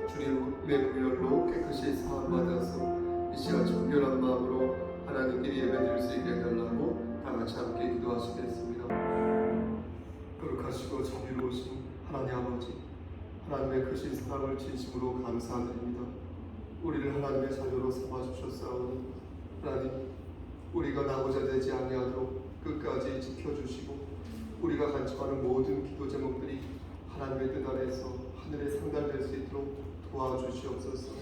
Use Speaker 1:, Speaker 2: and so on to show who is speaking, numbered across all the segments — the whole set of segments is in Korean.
Speaker 1: 주님의 구별로 깨끗이 사함받아서 이 시간 정결한 마음으로 하나님께 예배드릴 수 있게 해달라고 다 같이 함께 기도하시겠습니다. 거룩하시고 정의로우신 하나님 아버지, 하나님의 크신 사랑을 진심으로 감사드립니다. 우리를 하나님의 자녀로 삼아주셨사오니 하나님, 우리가 나고자 되지 아니하도록 끝까지 지켜주시고 우리가 간청하는 모든 기도 제목들이 하나님의 뜻 아래서 하늘에 상달될 수 있도록 도와주시옵소서.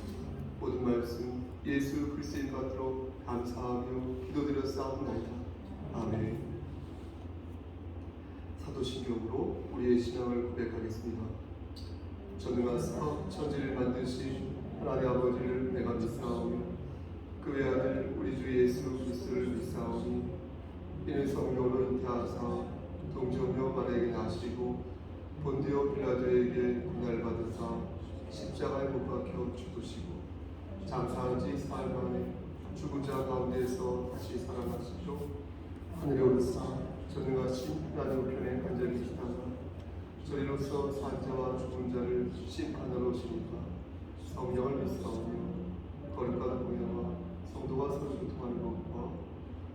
Speaker 1: 모든 말씀 예수 그리스도의 받들어 감사하며 기도드렸사옵나이다. 아멘. 사도신경으로 우리의 신앙을 고백하겠습니다. 전능하사 천지를 만드신 하나님 아버지를 내가 믿사오며 그 외아들 우리 주 예수 그리스도를 믿사오니 이는 성령으로 잉태하사 동정녀 마리아에게 나시고 본디오 빌라도에게 고난을 받으사 십자가에 못 박혀 죽으시고 장사한 지 사흘 만에 죽은 자 가운데서 다시 살아나시고 하늘에 오르사 전능하신 하나님 우편에 앉아 계시다가 저리로서 산 자와 죽은 자를 심판하러 오시니까 성령을 믿사오며 거룩한 공회와 성도가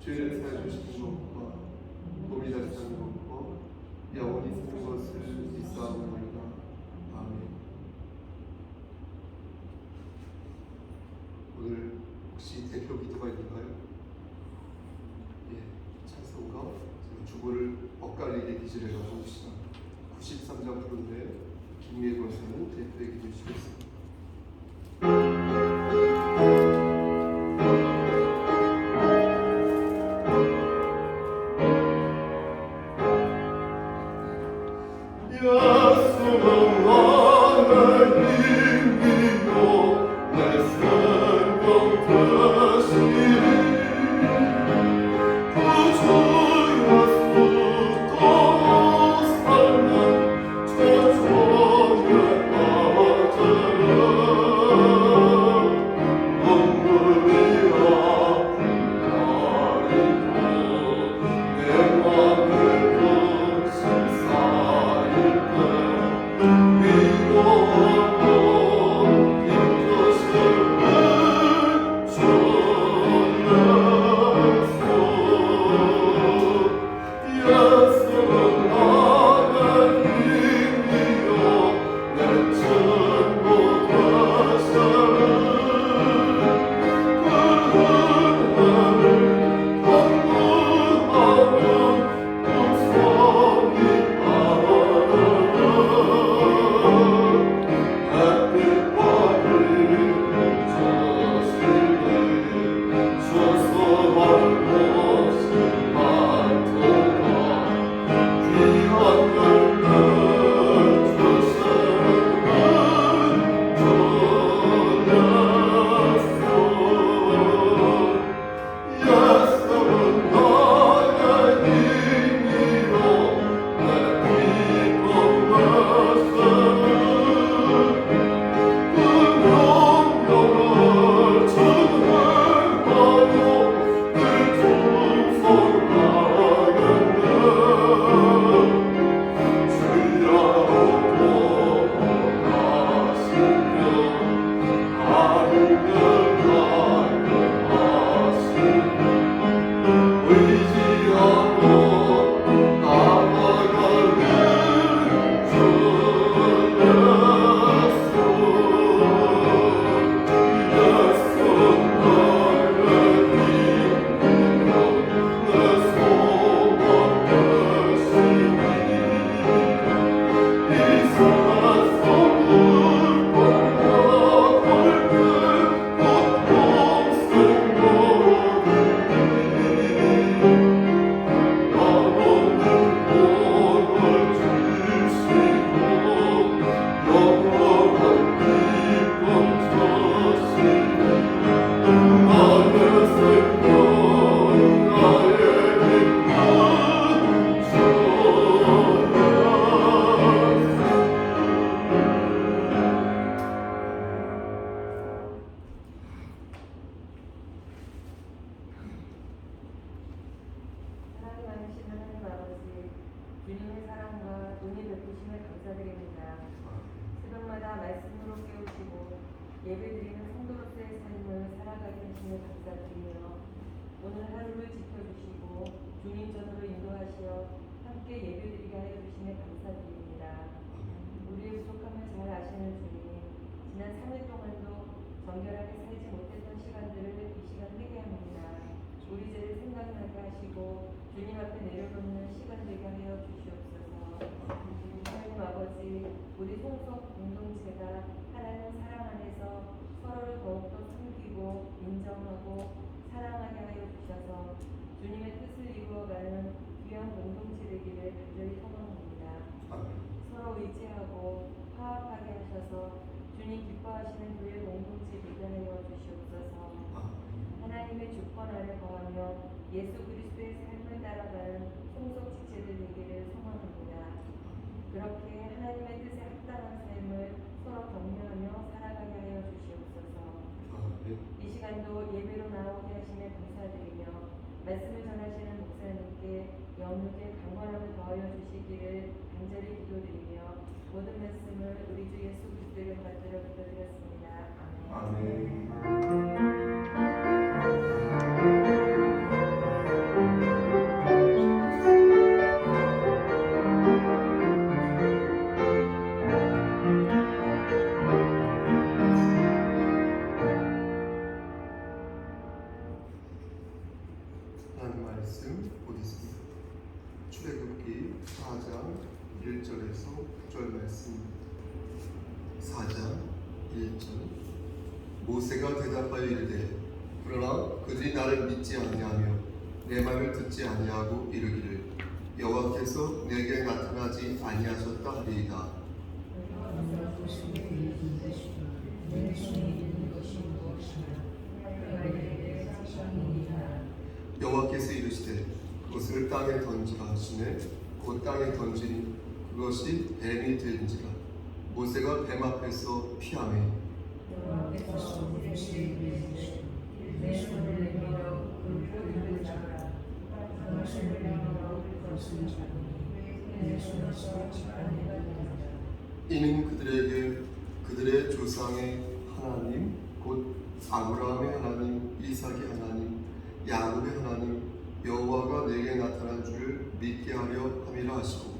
Speaker 1: 죄를 사해 주시는 것과 몸이 다시 사는 것과 영원히 사는 것을 믿사옵나이다. 아멘. 오늘 혹시 대표 기도가 있는가요? 예, 찬송가 주보를 엇갈리게 기술해서 봅시다. 93장 부른데 김미애 권사는 대표의 기도 주시겠습니다.
Speaker 2: 주님의 사랑과 은혜 베푸심에 감사드립니다. 새벽마다 말씀으로 깨우시고 예배드리는 성도로서의 삶을 살아가게 하심에 감사드리며 오늘 하루를 지켜주시고 주님 전으로 인도하시어 함께 예배드리게 하여 주심에 감사드립니다. 우리의 부족함을 잘 아시는 주님, 지난 3일 동안도 정결하게 살지 못했던 시간들을 이 시간 회개합니다. 우리 죄를 생각나게 하시고 주님 앞에 내려놓는 시간 되게 하여 주시옵소서. 하나님 아버지, 우리 송속 공동체가 하나님 사랑 안에서 서로를 더욱더 섬기고 인정하고 사랑하게 하여 주셔서 주님의 뜻을 이루어가는 귀한 공동체 되기를 간절히 소망합니다. 서로 의지하고 화합하게 하셔서 주님 기뻐하시는 교회 공동체 되게 하여 주시옵소서. 하나님의 주권 아래 거하며 예수 그리스도의 삶을 따라가는 송속 지체들 되기를 소망합니다. 그렇게 하나님의 뜻에 합당한 삶을 서로 격려하며 살아가게 하여 주시옵소서. 이 시간도 예배로 나오게 하심에 감사드리며 말씀을 전하시는 목사님께 영육의 강건함을 더하여 주시기를 간절히 기도드리며 모든 말씀을 우리 주 예수 그리스도를 받들어 기도드렸습니다. 아멘.
Speaker 1: 하나님 말씀 보겠습니다. 출애굽기 4장 1절에서 9절 말씀. 4장 1절. 모세가 대답하여 이르되 그러나 그들이 나를 믿지 아니하며 내 말을 듣지 아니하고 이르기를 여호와께서 내게 나타나지 아니하셨다 하리이다. 여호와께서 이르시되 그것을 땅에 던지라 하시매 곧 땅에 던지니 그것이 뱀이 된지라. 모세가 뱀 앞에서 피하매 이는 그들에게 그들의 조상의 하나님 곧 아브라함의 하나님, 이삭의 하나님, 야곱의 하나님 여호와가 내게 나타난 줄을 믿게 하려 함이라 하시고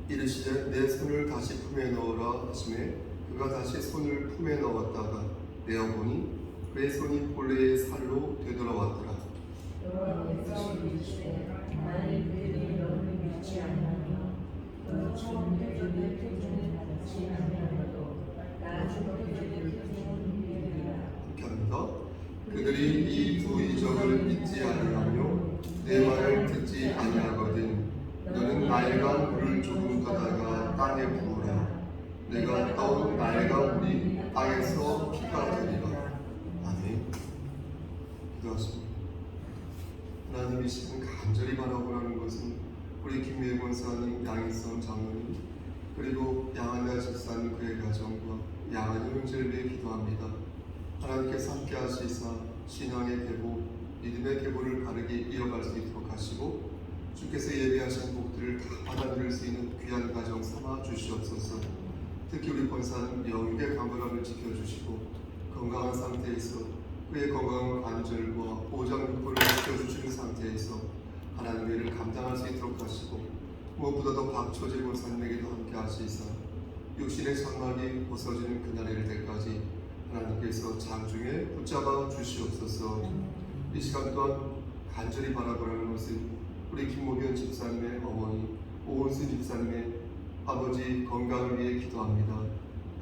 Speaker 1: 이르시되 내 손을 다시 품에 넣으라 하시매 그가 다시 손을 품에 넣었다가 내어보니 그의 손이 본래의 살로 되돌아왔더라. 합니다. 그들이 이 두 이적을 믿지 아니하며 내 말을 듣지 아니하거든 너는 낡은 물을 조금 떠다가 땅에 부으라. 내가 떠온 낡은 물이 땅에서 피가 되리라. 아멘. 기도하십니다. 하나님 이 시간 간절히 바라보라는 것은 우리 김미애 권사님, 양희성 장로님 그리고 양한나 집사님 그의 가정과 양한이 형제를 위해 기도합니다. 하나님께서 함께 하시사 신앙의 계보, 믿음의 계보를 바르게 이어갈 수 있도록 하시고 주께서 예비하신 복들을 다 받아들일 수 있는 귀한 가정 삼아 주시옵소서. 특히 우리 권사는 영육의 강건함을 지켜주시고 건강한 상태에서 그의 건강한 관절과 오장육부를 지켜주시는 상태에서 하나님의 일을 감당할 수 있도록 하시고 무엇보다도 박초재 권사님에게도 함께 하시사 육신의 장막이 벗어지는 그날이 될 때까지 하나님께서 장중에 붙잡아 주시옵소서. 이 시간 또한 간절히 바라보라는 것은 우리 김모변 집사님의 어머니 오은수 집사님의 아버지 건강을 위해 기도합니다.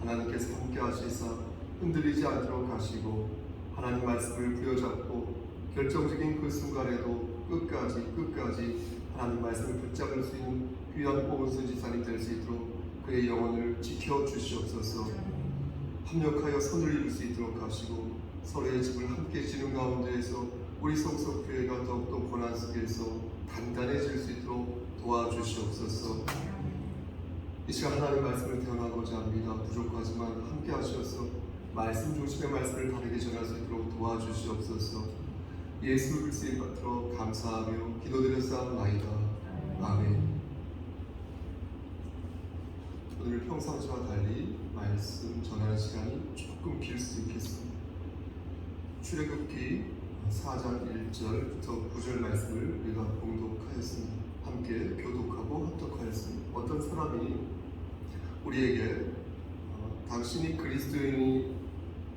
Speaker 1: 하나님께서 함께 하시사 흔들리지 않도록 하시고 하나님 말씀을 부여잡고 결정적인 그 순간에도 끝까지 하나님 말씀을 붙잡을 수 있는 귀한 오은수 집사님 될 수 있도록 그의 영혼을 지켜주시옵소서. 합력하여 선을 이룰 수 있도록 하시고 서로의 집을 함께 지는 가운데에서 우리 성석교회가 더욱더 고난 속에서 단단해질 수 있도록 도와주시옵소서. 이 시간 하나님의 말씀을 대언하고자 합니다. 부족하지만 함께 하셔서 말씀 중심의 말씀을 다르게 전할 수 있도록 도와주시옵소서. 예수 그리스도의 받들어 감사하며 기도드렸사옵나이다. 아멘. 오늘 평상시와 달리 말씀 전하는 시간이 조금 길 수 있겠습니다. 출애굽기 4장 1절부터 9절 말씀을 우리가 봉독하였습니다. 함께 교독하고 합독하였습니다. 어떤 사람이 우리에게 당신이 그리스도인이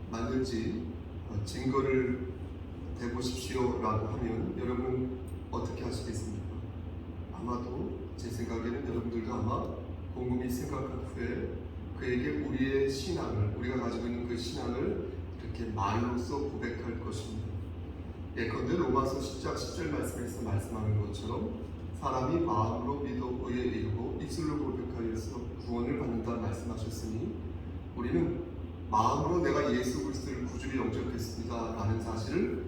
Speaker 1: 맞는지 증거를 대보십시오 라고 하면 여러분 어떻게 하시겠습니까? 아마도 제 생각에는 여러분들도 아마 곰곰이 생각한 후에 그에게 우리의 신앙을, 우리가 가지고 있는 그 신앙을 이렇게 말로써 고백할 것입니다. 예컨대 로마서 10장 10절 말씀에서 말씀하는 것처럼 사람이 마음으로 믿어 의에 이르고 입술로 고백하여서 구원을 받는다 말씀하셨으니 우리는 마음으로 내가 예수 그리스도를 구주로 영접했습니다 라는 사실을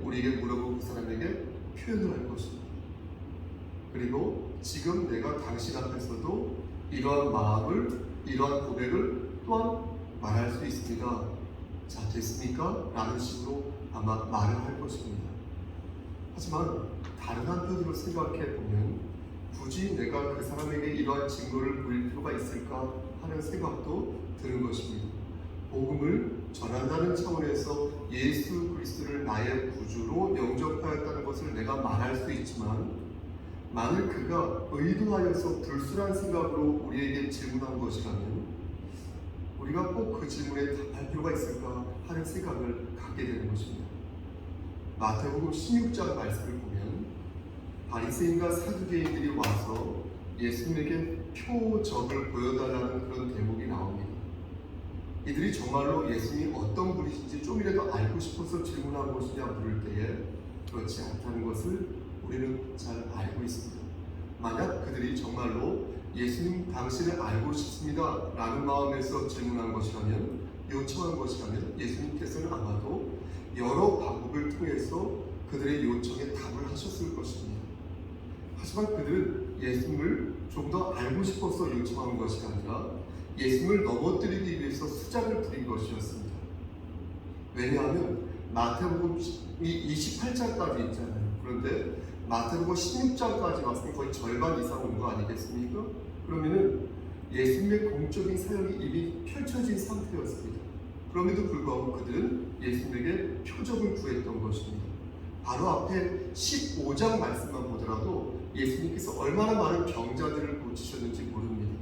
Speaker 1: 우리에게 물어보고 그 사람에게 표현을 할 것입니다. 그리고 지금 내가 당신 앞에서도 이러한 마음을, 이러한 고백을 또한 말할 수 있습니다. 자, 됐습니까? 라는 식으로 아마 말을 할 것입니다. 하지만 다른 한편으로 생각해 보면 굳이 내가 그 사람에게 이러한 증거를 보일 필요가 있을까 하는 생각도 드는 것입니다. 복음을 전한다는 차원에서 예수 그리스도를 나의 구주로 영접하였다는 것을 내가 말할 수 있지만 만일 그가 의도하여서 불순한 생각으로 우리에게 질문한 것이라면 우리가 꼭 그 질문에 답할 필요가 있을까 하는 생각을 갖게 되는 것입니다. 마태복음 16장 말씀을 보면 바리새인과 사두개인들이 와서 예수님에게 표적을 보여달라는 그런 대목이 나옵니다. 이들이 정말로 예수님이 어떤 분이신지 좀이라도 알고 싶어서 질문한 것이냐 물을 때에 그렇지 않다는 것을 우리는 잘 알고 있습니다. 만약 그들이 정말로 예수님 당신을 알고 싶습니다 라는 마음에서 질문한 것이라면, 요청한 것이라면 예수님께서는 아마도 여러 방법을 통해서 그들의 요청에 답을 하셨을 것입니다. 하지만 그들은 예수님을 좀 더 알고 싶어서 요청한 것이 아니라 예수님을 넘어뜨리기 위해서 수작을 부린 것이었습니다. 왜냐하면 마태복음 28장까지 있잖아요. 그런데 마태복음 16장까지 왔으면 거의 절반 이상 온 거 아니겠습니까? 그러면은 예수님의 공적인 사역이 이미 펼쳐진 상태였습니다. 그럼에도 불구하고 그들은 예수님에게 표적을 구했던 것입니다. 바로 앞에 15장 말씀만 보더라도 예수님께서 얼마나 많은 병자들을 고치셨는지 모릅니다.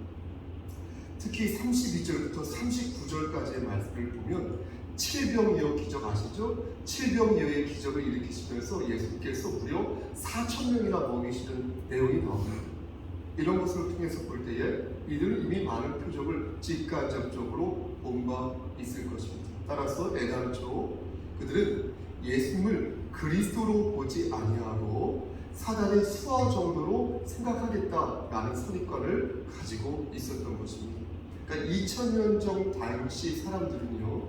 Speaker 1: 특히 32절부터 39절까지의 말씀을 보면 7병이어 기적 아시죠? 7병이어의 기적을 일으키시면서 예수님께서 무려 4,000명이나 먹이시는 내용이 나옵니다. 이런 것을 통해서 볼 때에 이들은 이미 많은 표적을 직간접적으로 본 바 있을 것입니다. 따라서 애당초 그들은 예수님을 그리스도로 보지 아니하고 사단의 수하 정도로 생각하겠다라는 선입관을 가지고 있었던 것입니다. 그러니까 2000년 전 당시 사람들은요,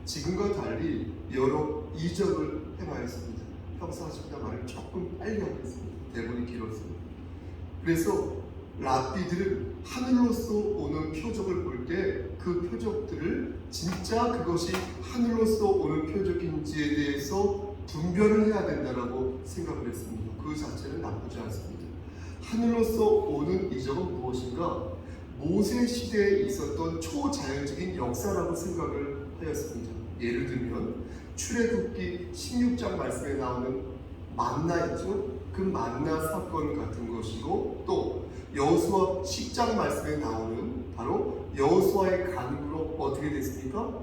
Speaker 1: 지금과 달리 여러 이적을 행하였습니다. 형사하십니다 말을 조금 빨리 하겠습니다. 대본이 길어서. 그래서 랍비들은 하늘로서 오는 표적을 볼 때 그 표적들을 진짜 그것이 하늘로서 오는 표적인지에 대해서 분별을 해야 된다고 생각을 했습니다. 그 자체는 나쁘지 않습니다. 하늘로서 오는 이적은 무엇인가? 모세 시대에 있었던 초자연적인 역사라고 생각을 하였습니다. 예를 들면 출애굽기 16장 말씀에 나오는 만나 있죠? 그 만나 사건 같은 것이고, 또 여호수아 10장 말씀에 나오는 바로 여호수아의 간구로 어떻게 됐습니까?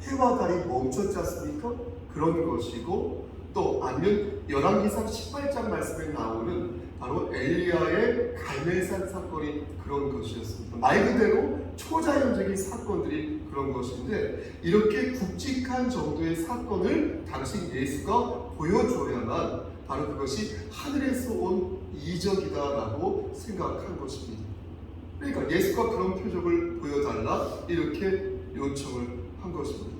Speaker 1: 해와 달이 멈췄지 않습니까? 그런 것이고, 또 아니면 열왕기상 18장 말씀에 나오는 바로 엘리야의 갈멜산 사건이 그런 것이었습니다. 말 그대로 초자연적인 사건들이 그런 것인데, 이렇게 굵직한 정도의 사건을 당시 예수가 보여줘야만 바로 그것이 하늘에서 온 이적이다라고 생각한 것입니다. 그러니까 예수가 그런 표적을 보여달라 이렇게 요청을 한 것입니다.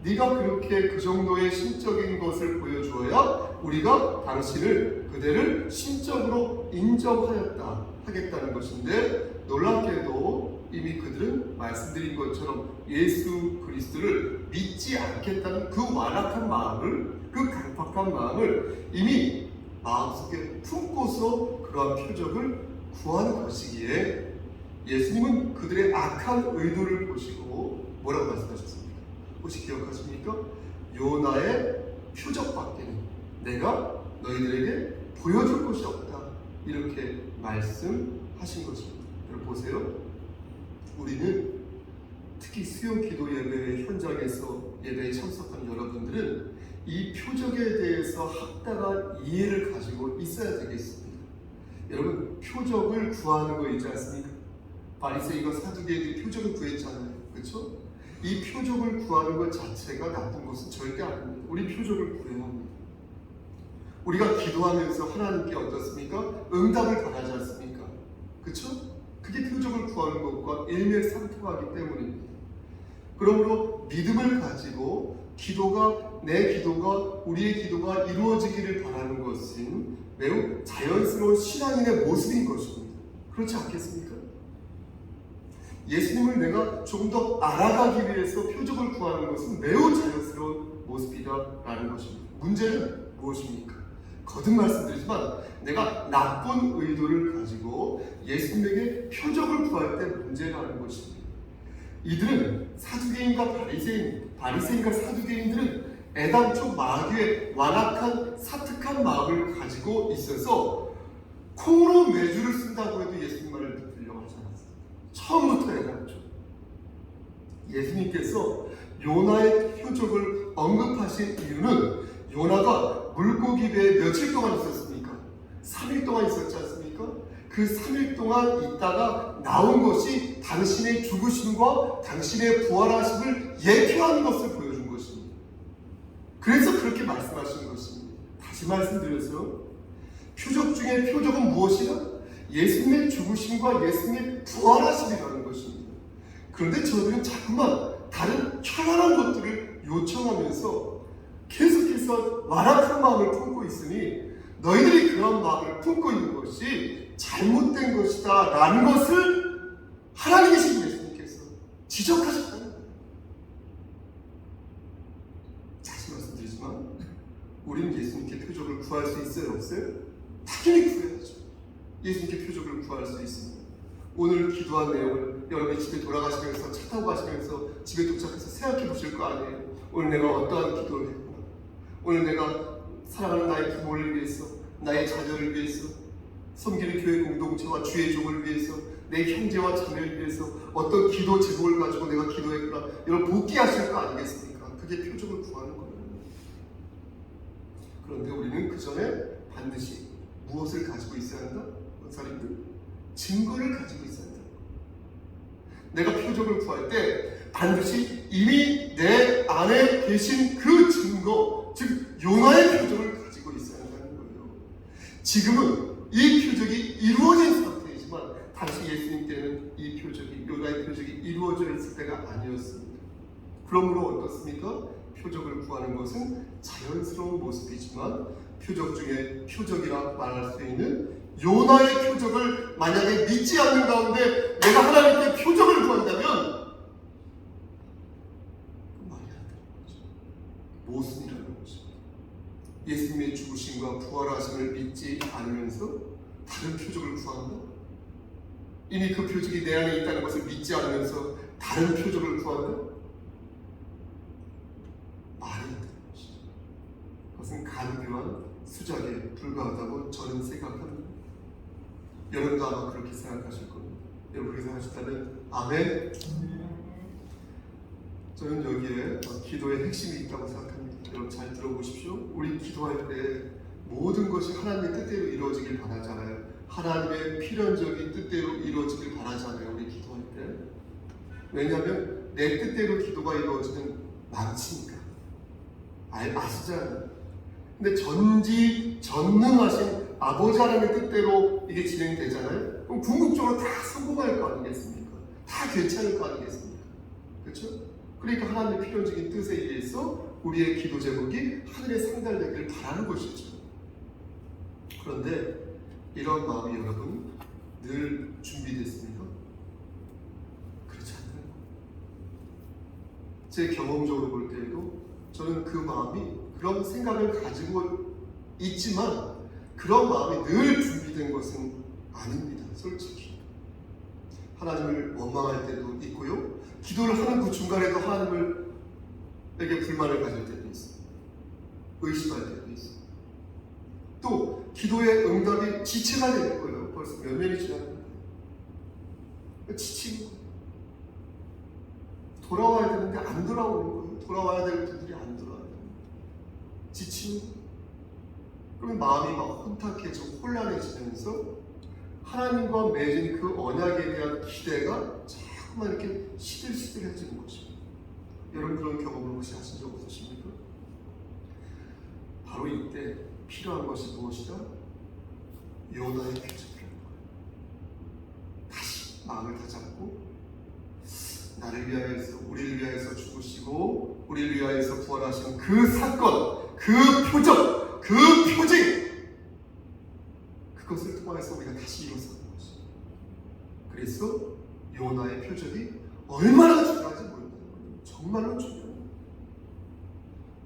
Speaker 1: 네가 그렇게 그 정도의 신적인 것을 보여주어야 우리가 당신을, 그대를 신적으로 인정하였다 하겠다는 것인데, 놀랍게도 이미 그들은 말씀드린 것처럼 예수 그리스도를 믿지 않겠다는 그 완악한 마음을, 그 강팍한 마음을 이미 마음속에 품고서 그러한 표적을 구한 것이기에 예수님은 그들의 악한 의도를 보시고 뭐라고 말씀하셨습니까? 혹시 기억하십니까? 요나의 표적밖에는 내가 너희들에게 보여줄 것이 없다, 이렇게 말씀하신 것입니다. 여러분 보세요. 우리는 특히 수요 기도 예배 현장에서 예배에 참석한 여러분들은 이 표적에 대해서 합당한 이해를 가지고 있어야 되겠습니다. 여러분, 표적을 구하는 거 있지 않습니까? 바리새인과 사두개인들이 표적을 구했잖아요. 그렇죠? 이 표적을 구하는 것 자체가 나쁜 것은 절대 아닙니다. 우리 표적을 구해야 합니다. 우리가 기도하면서 하나님께 어떻습니까? 응답을 바라지 않습니까? 그렇죠? 그게 표적을 구하는 것과 일맥상통하기 때문입니다. 그러므로 믿음을 가지고 내 기도가, 우리의 기도가 이루어지기를 바라는 것은 매우 자연스러운 신앙인의 모습인 것입니다. 그렇지 않겠습니까? 예수님을 내가 조금 더 알아가기 위해서 표적을 구하는 것은 매우 자연스러운 모습이다라는 것입니다. 문제는 무엇입니까? 거듭 말씀드리지만 내가 나쁜 의도를 가지고 예수님에게 표적을 구할 때 문제라는 것입니다. 이들은 사두개인과 바리새인과 사두개인들은 애당초 마귀의 완악한 사특한 마음을 가지고 있어서 콩으로 메주를 쓴다고 해도 예수님 말을 믿으려고 하지 않았어요. 처음부터 해가지고 예수님께서 요나의 표적을 언급하신 이유는 요나가 물고기 배에 며칠 동안 있었습니까? 3일 동안 있었지 않습니까? 그 3일 동안 있다가 나온 것이 당신의 죽으심과 당신의 부활하심을 예표하는 것을 보여준 것입니다. 그래서 그렇게 말씀하신 것입니다. 다시 말씀드려서 표적 중에 표적은 무엇이냐? 예수님의 죽으심과 예수님의 부활하심이라는 것입니다. 그런데 저들은 자꾸만 다른 현란한 것들을 요청하면서 계속해서 완악한 마음을 품고 있으니 너희들이 그런 마음을 품고 있는 것이 잘못된 것이다 라는 것을 하나님이신 예수님께서 지적하셨다는 거예요. 다시 말씀드리지만 우리는 예수님께 표적을 구할 수 있어요? 없어요? 당연히 구해야죠. 예수님께 표적을 구할 수 있습니다. 오늘 기도한 내용을 여러분이 집에 돌아가시면서 차 타고 가시면서 집에 도착해서 생각해 보실 거 아니에요. 오늘 내가 어떠한 기도를 했구나. 오늘 내가 사랑하는 나의 부모를 위해서, 나의 자녀를 위해서, 섬기는 교회 공동체와 주의 종을 위해서, 내 형제와 자매를 위해서 어떤 기도 제목을 가지고 내가 기도했구나. 여러분 묻게 하실 거 아니겠습니까? 그게 표적을 구하는 거예요. 그런데 우리는 그 전에 반드시 무엇을 가지고 있어야 한다? 원사님들, 증거를 가지고 있어야 한다. 내가 표적을 구할 때 반드시 이미 내 안에 계신 그 증거, 즉 요나의 표적을 가지고 있어야 한다는 거예요. 지금은 이 표적이 이루어진 상태이지만 당시 예수님 때는 이 표적이, 요나의 표적이 이루어져 있을 때가 아니었습니다. 그러므로 어떻습니까? 표적을 구하는 것은 자연스러운 모습이지만 표적 중에 표적이라 말할 수 있는 요나의 표적을 만약에 믿지 않는 가운데 내가 하나님께 표적을 구한다면 그 말이 안 되는 거죠. 모순이라는 거죠. 예수님의 죽으심과 부활하심을 믿지 않으면서 다른 표적을 구한다? 이미 그 표적이 내 안에 있다는 것을 믿지 않으면서 다른 표적을 구한다? 말이 안 되는 것이죠. 그것은 간교한 수작에 불과하다고 저는 생각합니다. 여러분도 아마 그렇게 생각하실 겁니다. 여러분 그렇게 생각하셨다면 아멘. 저는 여기에 기도의 핵심이 있다고 생각합니다. 여러분 잘 들어보십시오. 우리 기도할 때 모든 것이 하나님의 뜻대로 이루어지길 바라잖아요. 하나님의 필연적인 뜻대로 이루어지길 바라잖아요. 우리 기도할 때. 왜냐하면 내 뜻대로 기도가 이루어지는 망치니까. 아시잖아요. 근데 전지전능하신 아버지 하나님의 뜻대로 이게 진행되잖아요. 그럼 궁극적으로 다 성공할 거 아니겠습니까? 다 괜찮을 거 아니겠습니까? 그렇죠? 그러니까 하나님의 필연적인 뜻에 의해서 우리의 기도 제목이 하늘에 상달되기를 바라는 것이죠. 그런데 이런 마음이 여러분 늘 준비됐습니까? 그렇지 않나요? 제 경험적으로 볼 때에도 저는 그 마음이 그런 생각을 가지고 있지만 그런 마음이 늘 준비된 것은 아닙니다. 솔직히 하나님을 원망할 때도 있고요. 기도를 하는 그 중간에도 하나님에게 불만을 가질 때도 있어요. 의심할 때도 있어요. 또 기도의 응답이 지체가 되는 거예요. 벌써 몇 년이 지났는데 지치고 돌아와야 되는데 안 돌아오는 거예요. 돌아와야 될 분들이 안 돌아와요. 지치고 그러면 마음이 막 혼탁해지고 혼란해지면서 하나님과 맺은 그 언약에 대한 기대가 자꾸만 이렇게 시들시들해지는 것입니다. 여러분 그런 경험을 혹시 하신 적 없으십니까? 바로 이때 필요한 것이 무엇이다? 요나의 표적이라는 거예요. 다시 마음을 다잡고 나를 위하여서, 우리를 위하여서 죽으시고 우리를 위하여서 부활하신 그 사건, 그 표적, 그 표징, 그것을 통해서 우리가 다시 일어서는 것이죠. 그래서 요나의 표적이 얼마나 중요한지 모른다는 거예요. 정말로 중요해요.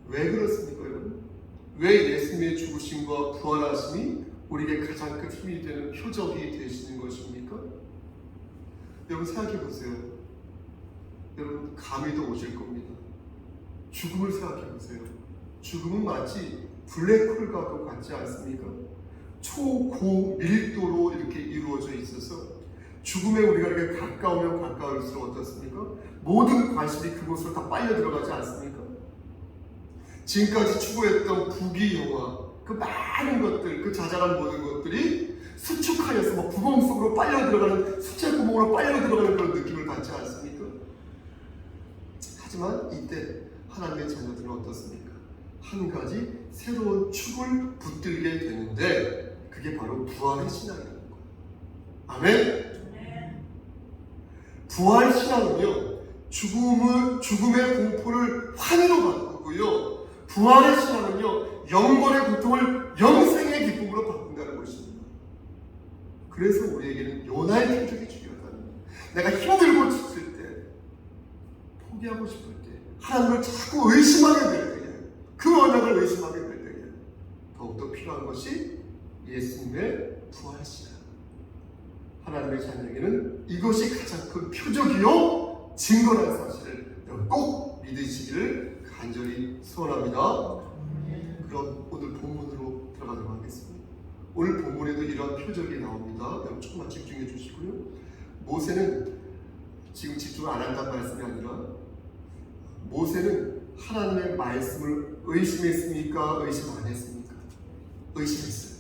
Speaker 1: 왜 그렇습니까, 여러분? 왜 예수님의 죽으심과 부활하심이 우리에게 가장 큰 힘이 되는 표적이 되시는 것입니까? 여러분 생각해 보세요. 여러분 감이도 오실 겁니다. 죽음을 생각해 보세요. 죽음은 마치 블랙홀과 같지 않습니까? 초고밀도로 이렇게 이루어져 있어서 죽음에 우리가 이렇게 가까우면 가까울수록 어떻습니까? 모든 관심이 그곳으로 다 빨려 들어가지 않습니까? 지금까지 추구했던 부귀영화, 그 많은 것들, 그 자잘한 모든 것들이 수축하여서 막 구멍 속으로 빨려 들어가는, 수채 구멍으로 빨려 들어가는 그런 느낌을 받지 않습니까? 하지만 이때 하나님의 자녀들은 어떻습니까? 한 가지 새로운 축을 붙들게 되는데 그게 바로 부활의 신앙이라는 거예요. 아멘? 부활 신앙은요, 죽음의 공포를 환희로 바꾸고요, 부활의 신앙은요, 영혼의 고통을 영생의 기쁨으로 바꾼다는 것입니다. 그래서 우리에게는 요나의 표적이 중요하다는 거예요. 내가 힘들고 지칠 때, 포기하고 싶을 때, 하나님을 자꾸 의심하게 될 때에, 그 언약을 의심하게 될 때에 더욱더 필요한 것이 예수님의 부활 신앙. 하나님의 자녀에게는 이것이 가장 큰 표적이요 증거라는 사실을 꼭 믿으시기를 간절히 소원합니다. 그럼 오늘 본문으로 들어가도록 하겠습니다. 오늘 본문에도 이러한 표적이 나옵니다. 여러분 조금만 집중해 주시고요. 모세는 지금 집중 안 한다는 말씀이 아니라 모세는 하나님의 말씀을 의심했습니까? 의심 안 했습니까? 의심했어요.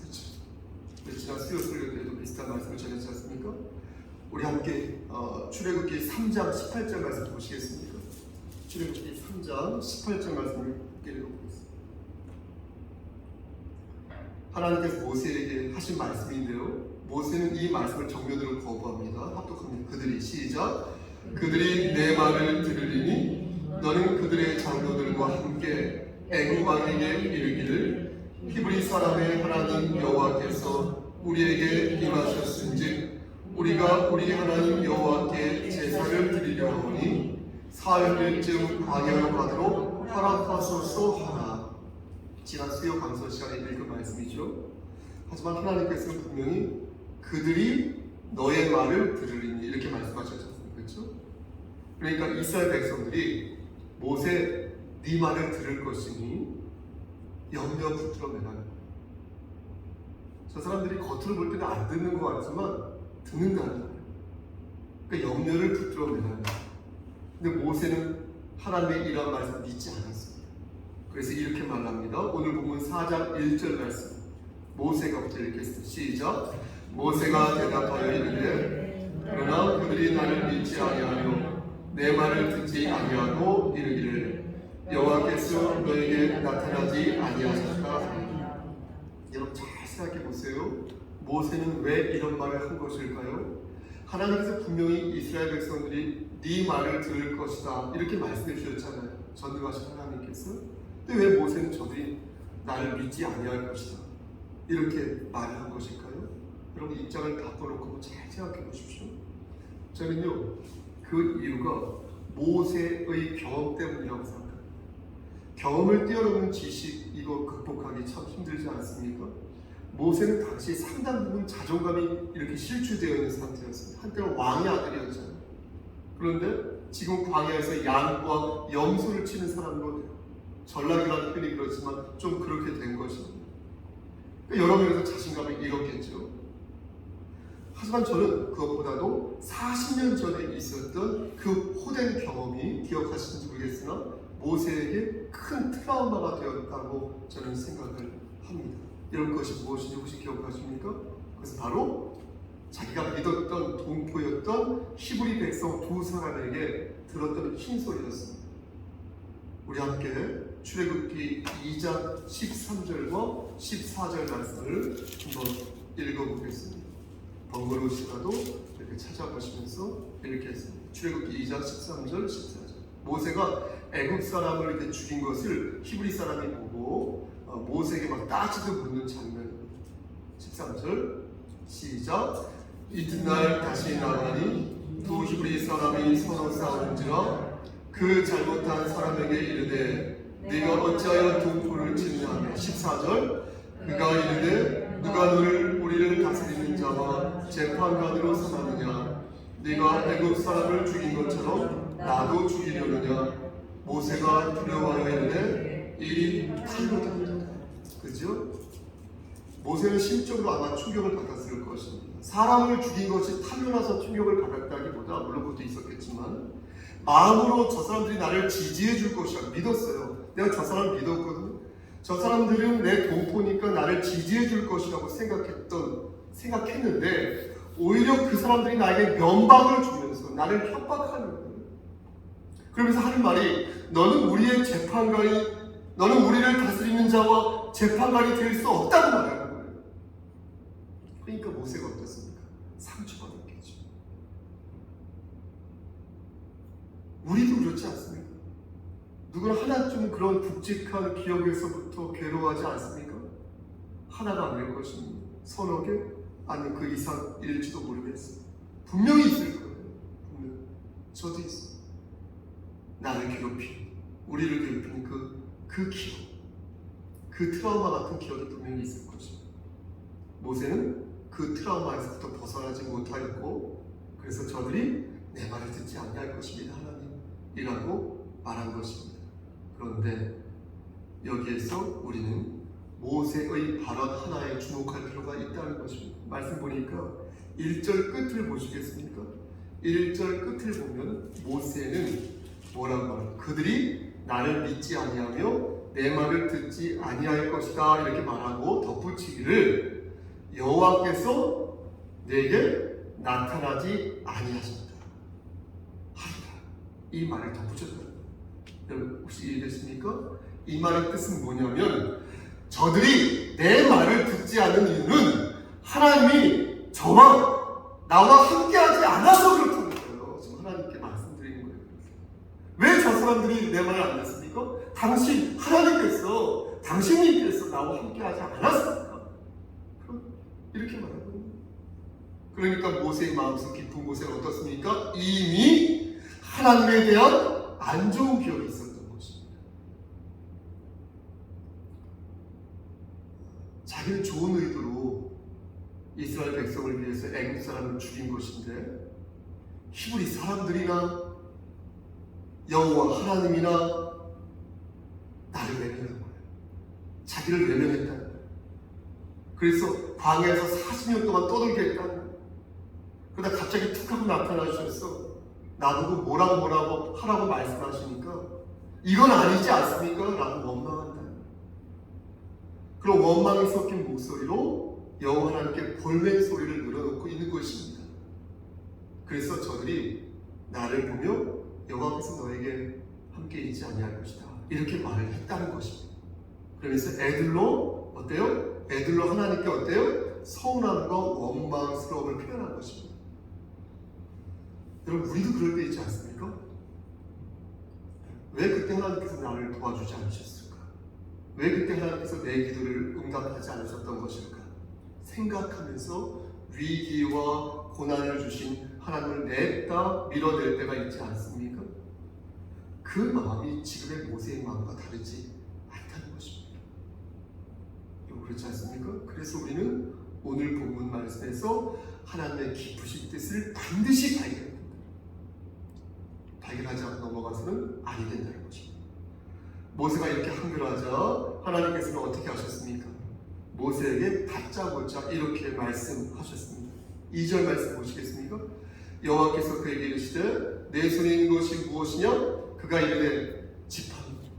Speaker 1: 그렇죠? 지난 수요 설교 때도 비슷한 말씀을 전했지 않습니까? 우리 함께 출애굽기 3장 18절 말씀 보시겠습니까? 출애굽기 3장 18절 말씀을 읽어보겠습니다. 하나님께서 모세에게 하신 말씀인데요, 모세는 이 말씀을 정면으로 거부합니다. 합독합니다. 그들이 시작. 그들이 내 말을 들으리니 너는 그들의 장로들과 함께 애굽 왕에게 이르기를 히브리 사람의 하나님 여호와께서 우리에게 임하셨은즉 우리가 우리 하나님 여호와께 제사를 드리려 하오니 사흘쯤 광야로 가도록 허락하소서 하라. 지난 수요 강서 시간에 읽은 말씀이죠. 하지만 하나님께서는 분명히 그들이 너의 말을 들으리니 이렇게 말씀하셨잖아요. 그렇죠? 그러니까 이스라엘 백성들이 모세 네 말을 들을 것이니 염려 붙들어 매라. 저 사람들이 겉으로 볼 때는 안 듣는 것 같지만 듣는다는 거예요. 그러니까 염려를 붙들어 매라. 근데 모세는 하나님의 이런 말씀 믿지 않았습니다. 그래서 이렇게 말합니다. 오늘 보면 4장 1절 말씀 모세가부터 읽겠습니다. 시작. 모세가 대답하여 이르되 그러나 그들이 나를 믿지 아니하며 내 말을 듣지 아니하고 이르기를 여호와께서 너에게 나타나지 아니하셨다. 여러분 잘 생각해 보세요. 모세는 왜 이런 말을 한 것일까요? 하나님께서 분명히 이스라엘 백성들이 네 말을 들을 것이다 이렇게 말씀해 주셨잖아요. 전능하신 하나님께서. 근데 왜 모세는 저들이 나를 믿지 아니할 것이다 이렇게 말을 한 것일까요? 여러분 입장을 바꿔놓고 잘 생각해 보십시오. 저는요 그 이유가 모세의 경험 때문이라고 생각합니다. 경험을 뛰어넘는 지식 이거 극복하기 참 힘들지 않습니까? 모세는 당시 상당 부분 자존감이 이렇게 실추되어 있는 상태였습니다. 한때는 왕의 아들이었잖아요. 그런데 지금 광야에서 양과 염소를 치는 사람도 전락이라는 표현이 그렇지만 좀 그렇게 된 것입니다. 여러 면에서 자신감을 잃었겠죠. 하지만 저는 그것보다도 40년 전에 있었던 그 호된 경험이 기억하시는지 모르겠으나 모세에게 큰 트라우마가 되었다고 저는 생각을 합니다. 이런 것이 무엇인지 혹시 기억하십니까? 그것은 바로 자기가 믿었던 동포였던 히브리 백성 두 사람에게 들었던 흰소리였습니다. 우리 함께 출애굽기 2장 13절과 14절 말씀을 한번 읽어보겠습니다. 번거로우시라도 이렇게 찾아보시면서 읽겠습니다. 출애굽기 2장 13절 14절. 모세가 애굽 사람을 이렇게 죽인 것을 히브리 사람이 보고 모세에게 막 따지듯 묻는 장면입니다. 13절 시작. 이튿날 다시 나가니 두 히브리 사람이 서로 싸우는지라 그 잘못한 사람에게 이르되 네가 어찌하여 동포를 치느냐. 14절 그가 이르되 누가 너를 우리를 다스리는 자와 재판관으로 삼았느냐. 네가 애굽 사람을 죽인 것처럼 나도 죽이려느냐. 모세가 두려워하여 이르되 이 칼로 다르다. 그죠? 모세는 심적으로 아마 충격을 받았을 것입니다. 사람을 죽인 것이 탐나서 충격을 받았다기보다 물론 그것도 있었겠지만 마음으로 저 사람들이 나를 지지해 줄 것이라 믿었어요. 내가 저 사람 믿었거든. 저 사람들은 내 동포니까 나를 지지해 줄 것이라고 생각했는데 오히려 그 사람들이 나에게 면박을 주면서 나를 협박하는 거예요. 그러면서 하는 말이 너는 우리의 재판관이, 너는 우리를 다스리는 자와 재판관이 될 수 없다고 말하는 거예요. 그러니까 모세가 어떻습니까? 상처받았겠죠. 우리도 그렇지 않습니까? 누구나 하나쯤 그런 굵직한 기억에서부터 괴로워하지 않습니까? 하나가 아닐 것입니다. 서너 개? 아니면 그 이상일지도 모르겠어요. 분명히 있을 거예요. 분명히. 저도 있어요. 나를 괴롭힌, 우리를 괴롭힌 그 기억, 그 트라우마 같은 기억이 분명히 있을 것입니다. 모세는 그 트라우마에서부터 벗어나지 못하였고 그래서 저들이 내 말을 듣지 않을 것입니다. 하나님이라고 말한 것입니다. 그런데 여기에서 우리는 모세의 발언 하나에 주목할 필요가 있다는 것입니다. 말씀 보니까 1절 끝을 보시겠습니까? 1절 끝을 보면 모세는 뭐라고 말해요? 그들이 나를 믿지 아니하며 내 말을 듣지 아니할 것이다 이렇게 말하고 덧붙이기를 여호와께서 내게 나타나지 아니하신다 하리라 이 말을 덧붙였다. 여러분 혹시 이해됐습니까? 이 말의 뜻은 뭐냐면 저들이 내 말을 듣지 않는 이유는 하나님이 나와 함께하지 않아서 그렇다는 거예요. 지금 하나님께 말씀드리는 거예요. 왜 저 사람들이 내 말을 안 듣습니까? 당신님께서 나와 함께하지 않았습니까? 이렇게 말하거든요. 그러니까 모세의 마음속 깊은 곳에 어떻습니까? 이미 하나님에 대한 안 좋은 기억이 있었던 것입니다. 자기는 좋은 의도로 이스라엘 백성을 위해서 애굽 사람을 죽인 것인데 히브리 사람들이나 여호와 하나님이나 나를 외면한 거예요. 자기를 외면했다는 거예요. 그래서 광야에서 40년 동안 떠들게 했다는 거예요. 그러다 갑자기 툭 하고 나타나셔서 나보고 뭐라고 하라고 말씀하시니까 이건 아니지 않습니까? 라고 원망한다. 그런 원망이 섞인 목소리로 여호와 하나님께 볼멘 소리를 늘어놓고 있는 것입니다. 그래서 저들이 나를 보며 여호와께서 너에게 함께 있지 아니할 것이다 이렇게 말을 했다는 것입니다. 그러면서 애들로 어때요? 애들로 하나님께 어때요? 서운함과 원망스러움을 표현한 것입니다. 여러분 우리도 그럴 때 있지 않습니까? 왜 그때 하나님께서 나를 도와주지 않으셨을까? 왜 그때 하나님께서 내 기도를 응답하지 않으셨던 것일까? 생각하면서 위기와 고난을 주신 하나님을 냈다 밀어낼 때가 있지 않습니까? 그 마음이 지금의 모세의 마음과 다르지 않다는 것입니다. 그렇지 않습니까? 그래서 우리는 오늘 본문 말씀에서 하나님의 깊으신 뜻을 반드시 발견하지 않고 넘어가서는 아니 된다는 것입니다. 모세가 이렇게 한글하자 하나님께서는 어떻게 하셨습니까? 모세에게 다짜고짜 이렇게 말씀하셨습니다. 2절 말씀 보시겠습니까? 여호와께서 그에게 이르시되 내 손에 있는 것이 무엇이냐? 그가 이르되 지팡이입니다.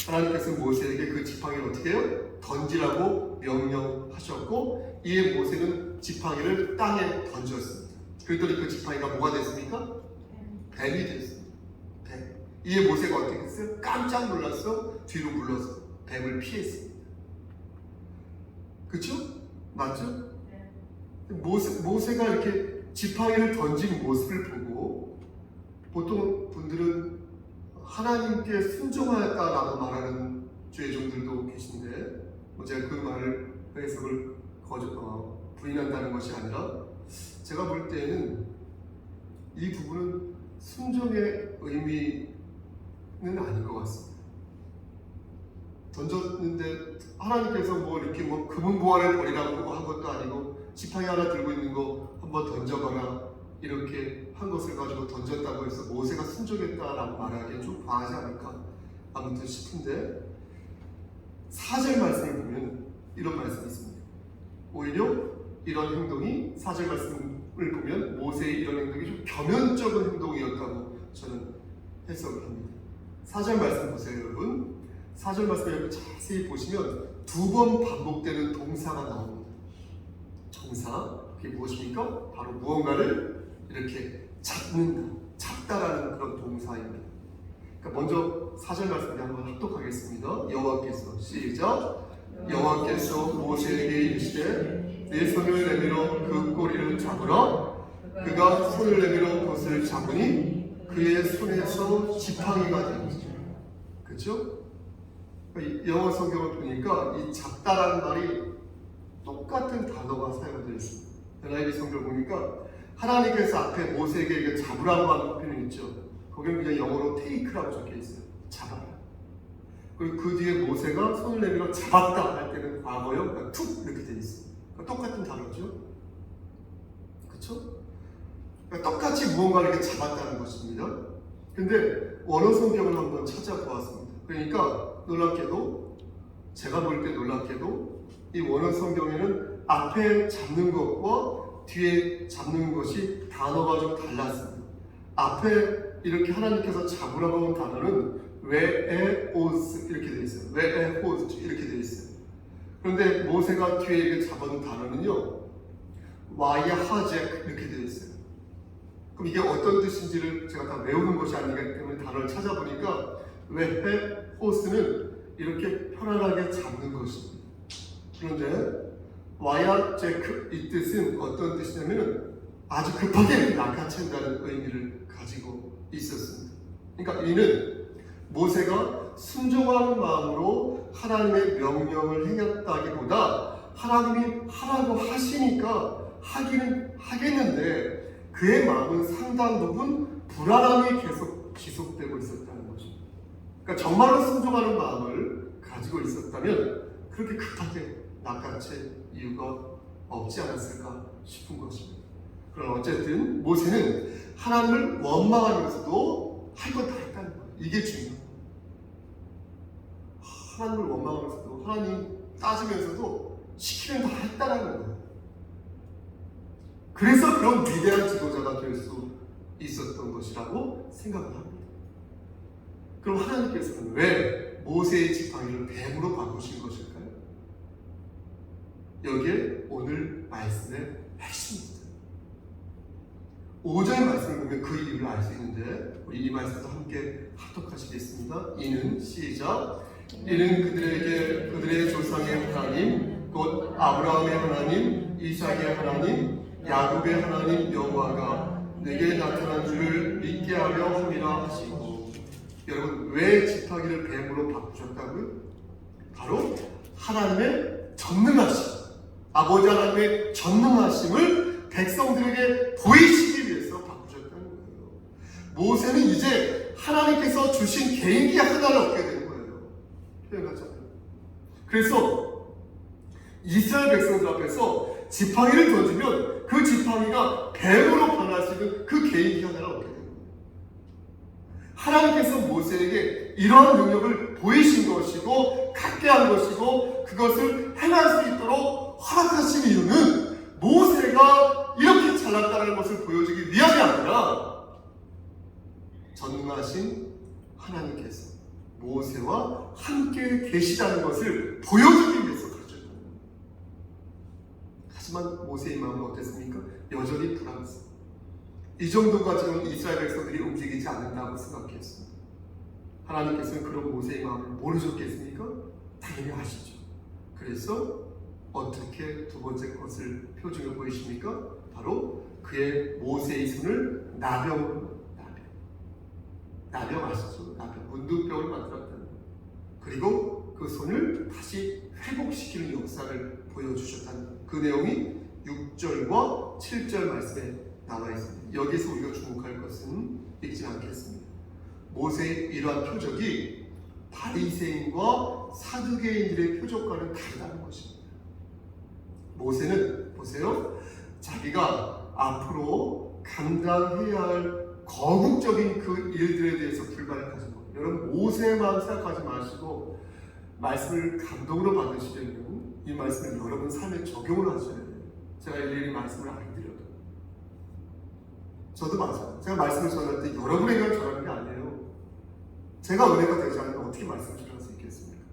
Speaker 1: 하나님께서 모세에게 그 지팡이를 어떻게 해요? 던지라고 명령하셨고 이에 모세는 지팡이를 땅에 던졌습니다. 그랬더니 그 지팡이가 뭐가 됐습니까? 뱀이 됐습니다. 뱀. 이에 모세가 어떻게 했어요? 깜짝 놀라서 뒤로 물러서 뱀을 피했습니다. 그렇죠? 맞죠? 모세가 이렇게 지팡이를 던진 모습을 보고 보통 분들은 하나님께 순종하였다라고 말하는 죄종들도 계신데 제가 그 말을 해석을 부인한다는 것이 아니라 제가 볼 때는 이 부분은 순종의 의미는 아닌 것 같습니다. 던졌는데 하나님께서 이렇게 금은보화를 버리라고 한 것도 아니고 지팡이 하나 들고 있는 거 한번 던져봐라 이렇게 한 것을 가지고 던졌다고 해서 모세가 순종했다라고 말하기엔 좀 과하지 않을까 아무튼 싶은데 4절 말씀을 보면 이런 말씀이 있습니다. 오히려 이런 행동이 4절 말씀을 보면 모세의 이런 행동이 좀 겸연쩍은 행동이었다고 저는 해석을 합니다. 4절 말씀 보세요, 여러분. 4절 말씀 여러분 자세히 보시면 2번 반복되는 동사가 나옵니다. 동사, 그게 무엇입니까? 바로 무언가를 이렇게 잡다라는 그런 동사입니다. 그러니까 먼저 4절 말씀을 한번 합독하겠습니다. 여호와께서 시작. 여호와께서 모세에게 이르시되 네 손을 내밀어 그 꼬리를 잡으라. 그가 손을 내밀어 그것을 잡으니 그의 손에서 지팡이가 되었죠. 그렇죠? 영어 성경을 보니까 이 잡다라는 말이 똑같은 단어가 사용되어 있습니다. NIV 성경을 보니까 하나님께서 앞에 모세에게 이게 잡으라고 하는 표현이 있죠. 거기는 그냥 영어로 take라고 적혀 있어요. 잡아라. 그리고 그 뒤에 모세가 손을 내밀어 잡았다 할 때는 과거요. 그러니까 툭 이렇게 되어 있어요. 그러니까 똑같은 단어죠. 그렇죠? 그러니까 똑같이 무언가를 이렇게 잡았다는 것입니다. 근데 원어 성경을 한번 찾아보았습니다. 그러니까 놀랍게도 제가 볼 때 놀랍게도 이 원어 성경에는 앞에 잡는 것과 뒤에 잡는 것이 단어가 좀 달랐습니다. 앞에 이렇게 하나님께서 잡으라고 하는 단어는 웨에오스 이렇게 되어 있어요. 웨에오스 이렇게 되어 있어요. 그런데 모세가 뒤에 이렇게 잡은 단어는요, 와야하젝 이렇게 되어 있어요. 그럼 이게 어떤 뜻인지를 제가 다 외우는 것이 아니기 때문에 단어를 찾아보니까 웨에오스는 이렇게 편안하게 잡는 것입니다. 그런데 와야제크 이 뜻은 어떤 뜻이냐면 아주 급하게 낚아챈다는 의미를 가지고 있었습니다. 그러니까 이는 모세가 순종하는 마음으로 하나님의 명령을 행했다기보다 하나님이 하라고 하시니까 하기는 하겠는데 그의 마음은 상당 부분 불안함이 계속 지속되고 있었다는 것입니다. 그러니까 정말로 순종하는 마음을 가지고 있었다면 그렇게 급하게 낚아챌 이유가 없지 않았을까 싶은 것입니다. 그럼 어쨌든 모세는 하나님을 원망하면서도 할 것 다 했다는 거예요. 이게 중요해요. 하나님을 원망하면서도 하나님 따지면서도 시키면 다 했다는 거예요. 그래서 그런 위대한 지도자가 될 수 있었던 것이라고 생각을 합니다. 그럼 하나님께서는 왜 모세의 지팡이를 뱀으로 바꾸신 것일까요? 여기에 오늘 말씀의 핵심입니다. 5절 말씀을 보면 그 이유를 알 수 있는데 우리 이 말씀도 함께 합독하시겠습니다. 이는 시작. 이는 그들에게 그들의 조상의 하나님 곧 아브라함의 하나님, 이삭의 하나님, 야곱의 하나님 여호와가 내게 나타난 줄을 믿게 하려 함이라 하시고. 여러분 왜 지팡이를 뱀으로 바꾸셨다고요? 바로 하나님의 전능하심, 아버지 하나님의 전능하심을 백성들에게 보이시기 위해서 바꾸셨다는 거예요. 모세는 이제 하나님께서 주신 개인기 하나를 얻게 된 거예요. 표현하자면. 그래서 이스라엘 백성들 앞에서 지팡이를 던지면 그 지팡이가 뱀으로 변할 수 있는 그 개인기 하나를 얻게 된 거예요. 하나님께서 모세에게 이러한 능력을 보이신 것이고 갖게 한 것이고 그것을 행할 수 있도록 허락하신 이유는 모세가 이렇게 잘났다는 것을 보여주기 위함이 아니라 전능하신 하나님께서 모세와 함께 계시다는 것을 보여주기 위해서 그러셨던 거예요. 하지만 모세의 마음은 어땠습니까? 여전히 불안했습니다. 이 정도까지는 이스라엘 백성들이 움직이지 않는다고 생각했습니다. 하나님께서는 그런 모세의 마음을 모르셨겠습니까? 당연히 아시죠. 그래서 어떻게 두 번째 것을 표징을 보이십니까? 바로 그의 모세의 손을 나병으로 나병 아시죠? 나병 문둥병을 만들었다는 거예요. 그리고 그 손을 다시 회복시키는 역사를 보여주셨다는 거예요. 그 내용이 6절과 7절 말씀에 나와 있습니다. 여기서 우리가 주목할 것은 읽지 않겠습니다. 모세의 이러한 표적이 바리새인과 사두개인들의 표적과는 다르다는 것입니다. 모세는 보세요. 자기가 앞으로 감당해야 할 거국적인 그 일들에 대해서 불만을 가진 거예요. 여러분 모세의 마음 생각하지 마시고 말씀을 감동으로 받으시려면 이 말씀 말씀을 여러분 삶에 적용을 하셔야 돼요. 제가 일일이 말씀을 안 드려도. 저도 맞아요. 제가 말씀을 전할 때 여러분에게만 전하는 게 아니에요. 제가 은혜가 되지 않으면 어떻게 말씀을 전할 수 있겠습니까?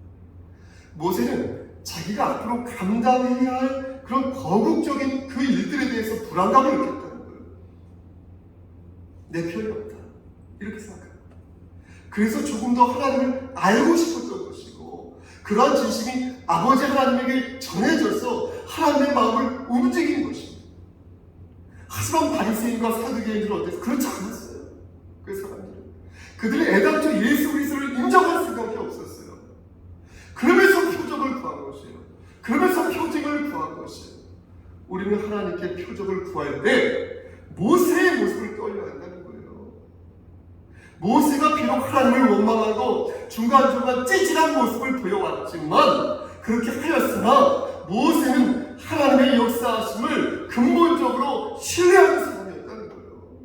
Speaker 1: 모세는 자기가 앞으로 감당해야 할 그런 거국적인 그 일들에 대해서 불안감을 느꼈다는 거예요. 내 편이 없다. 이렇게 생각합니다. 그래서 조금 더 하나님을 알고 싶었던 것이고, 그러한 진심이 아버지 하나님에게 전해져서 하나님의 마음을 움직이는 것입니다. 하지만 바리새인과 사두개인들은 어땠어요? 그렇지 않았어요. 그 사람들은 그들은 애당초 예수 그리스도를 인정할 생각이 없었어요. 그러면서 표적을 구한 것이에요. 그러면서 표징을 구한 것이에요. 우리는 하나님께 표적을 구할 때 모세의 모습을 떠올려야 한다는 거예요. 모세가 비록 하나님을 원망하고 중간중간 찌질한 모습을 보여왔지만, 그렇게 하였으나 모세는 하나님의 역사하심을 근본적으로 신뢰하는 사람이었다는 거예요.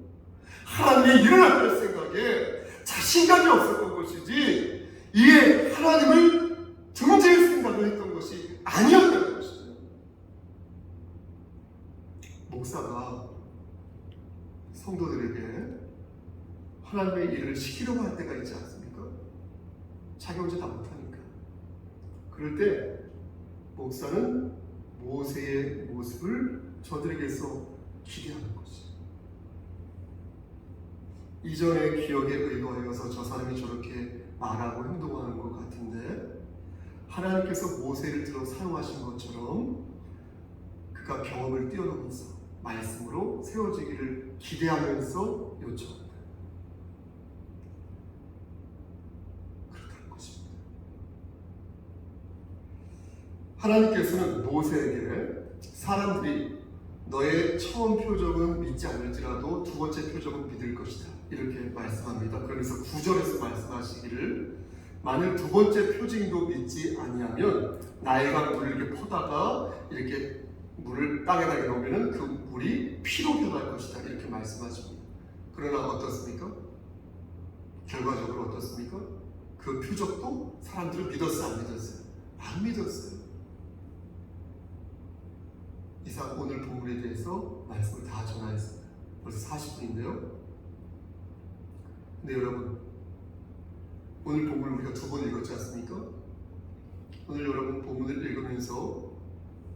Speaker 1: 하나님의 일을 할 생각에 자신감이 없었던 것이지, 이에 하나님을 등질 생각을 했던 것이 아니었다는 것이죠. 목사가 성도들에게 하나님의 일을 시키려고 할 때가 있지 않습니까? 자기 혼자 다 못하니까. 그럴 때 목사는 모세의 모습을 저들에게서 기대하는 것이죠. 이전의 기억에 의거하여서 저 사람이 저렇게 말하고 행동하는 것 같은데, 하나님께서 모세를 들어 사용하신 것처럼 그가 경험을 뛰어넘어서 말씀으로 세워지기를 기대하면서 요청합니다. 그렇다는 것입니다. 하나님께서는 모세에게 사람들이 너의 처음 표적은 믿지 않을지라도 두 번째 표적은 믿을 것이다, 이렇게 말씀합니다. 그러면서 9절에서 말씀하시기를, 만일 두 번째 표징도 믿지 아니하면 나일강 물을 이렇게 퍼다가 이렇게 물을 땅에다 넣으면 그 물이 피로 변할 것이다, 이렇게 말씀하십니다. 그러나 어떻습니까? 결과적으로 어떻습니까? 그 표적도 사람들은 믿었어요, 안 믿었어요? 안 믿었어요. 이상 오늘 본문에 대해서 말씀을 다 전하였습니다. 벌써 40분인데요. 근데 여러분, 오늘 본문을 우리가 두 번 읽었지 않습니까? 오늘 여러분 본문을 읽으면서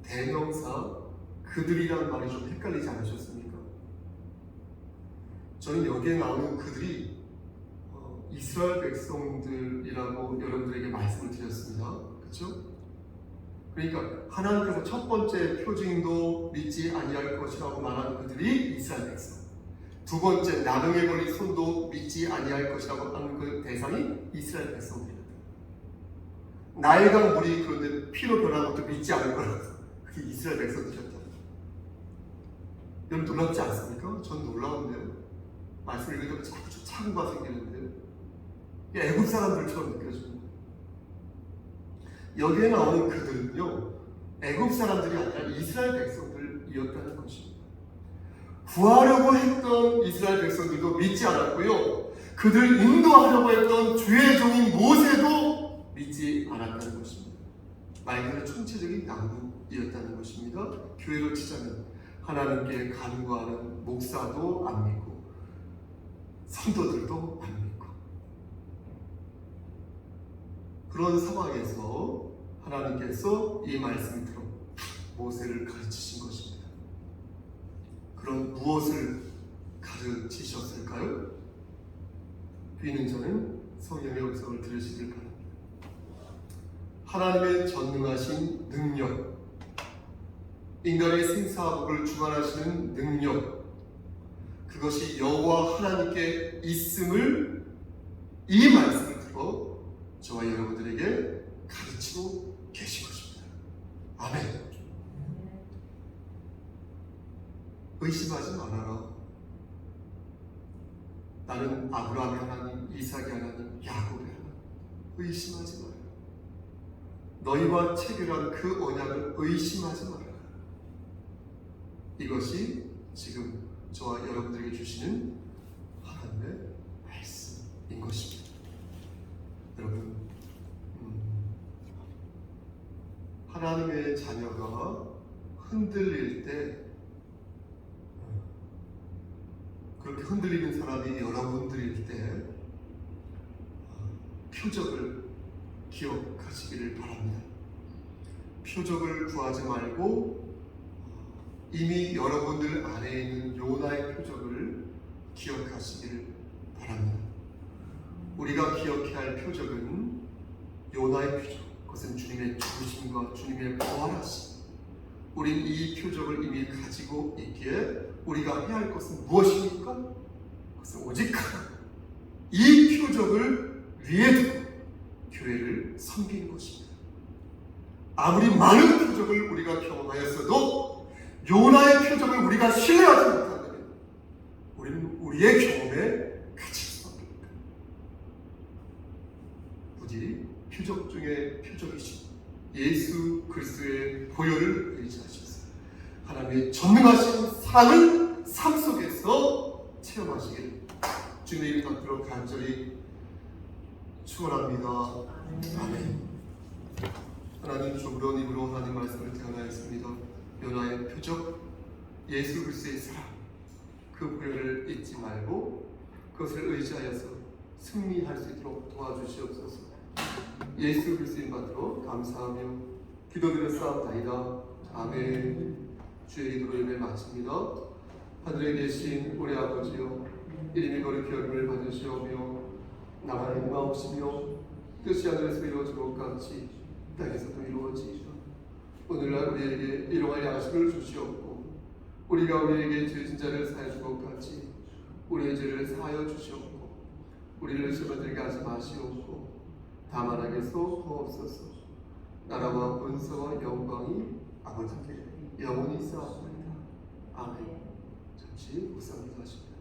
Speaker 1: 대명사 그들이란 말이 좀 헷갈리지 않으셨습니까? 저는 여기에 나오는 그들이 이스라엘 백성들이라고 여러분들에게 말씀을 드렸습니다. 그렇죠? 그러니까 하나님께서 첫 번째 표징도 믿지 아니할 것이라고 말하는 그들이 이스라엘 백성, 두 번째 나병에 걸린 손도 믿지 아니할 것이라고 하는 그 대상이 이스라엘 백성들입니다. 나일강 물이 그런데 피로 변한 것도 믿지 않을 거라고, 그게 이스라엘 백성들이었다. 여러분 놀랍지 않습니까? 전 놀라운데요. 말씀을 읽을 때 자꾸 착오가 생기는데요. 애국 사람들처럼 느껴집니다. 여기에 나오는 그들은요, 애국 사람들이 아니라 이스라엘 백성들이었다는 것입니다. 구하려고 했던 이스라엘 백성들도 믿지 않았고요, 그들 인도하려고 했던 주의 종인 모세도 믿지 않았다는 것입니다. 말 그대로 총체적인 양국이었다는 것입니다. 교회로 치자면 하나님께 간구하는 목사도 안 믿고 성도들도 안 믿고, 그런 상황에서 하나님께서 이 말씀을 들어 모세를 가르치신 것입니다. 그럼 무엇을 가르치셨을까요? 귀는 저는 성령의 음성을 들으시길 바랍니다. 하나님의 전능하신 능력, 인간의 생사화복을 주관하시는 능력, 그것이 여호와 하나님께 있음을 이 말씀을 들어 저와 여러분들에게 가르치고 계신 것입니다. 아멘. 의심하지 말아라. 나는 아브라함의 하나님, 이삭의 하나님, 야곱의 하나님. 의심하지 마라. 너희와 체결한 그 언약을 의심하지 마라. 이것이 지금 저와 여러분들에게 주시는 하나님의 말씀인 것입니다. 여러분, 하나님의 하나님의 자녀가 흔들릴 때, 그렇게 흔들리는 사람이 여러분들일 때 표적을 기억하시기를 바랍니다. 표적을 구하지 말고 이미 여러분들 안에 있는 요나의 표적을 기억하시기를 바랍니다. 우리가 기억해야 할 표적은 요나의 표적, 그것은 주님의 죽으심과 주님의 부활하심. 우린 이 표적을 이미 가지고 있기에 우리가 해야 할 것은 무엇입니까? 그것은 오직 하나, 이 표적을 위해 두고 교회를 섬기는 것입니다. 아무리 많은 표적을 우리가 경험하였어도 요나의 표적을 우리가 신뢰하지 못한다면 우리는 우리의 경험에 갇힐 수밖에 없습니다. 부디 표적 중에 표적이신 예수 그리스도의 보혈을 의지하셔서 하나님의 전능하신 사랑을 삶 속에서 체험하시길 주님의 이름 받들어 간절히 축원합니다. 아멘. 하나님 주부런 입으로 하나님 말씀을 태어나였습니다. 요나의 표적, 예수 그리스도의 사랑, 그 보혈을 잊지 말고 그것을 의지하여서 승리할 수 있도록 도와주시옵소서. 예수 그리스도의 받들어 감사하며 기도드렸사옵나이다. 아멘. 주의 기도로 예배 마칩니다. 하늘에 계신 우리 아버지여, 이름이 거룩히 여김을 받으시오며 나라의 임하옵시며 뜻이 하늘에서 이루어진 것 같이 땅에서도 이루어지이다. 오늘날 우리에게 일용할 양식을 주시옵고 우리가 우리에게 죄진 자를 사하여 준 것 같이 우리의 죄를 사하여 주시옵고 우리를 시험에 들게 하지 마시옵고 다만 하게서 구하옵소서. 나라와 권세와 영광이 아버지께 영원히 있사옵나이다. 아멘. 잠시 묵상을 하십니다.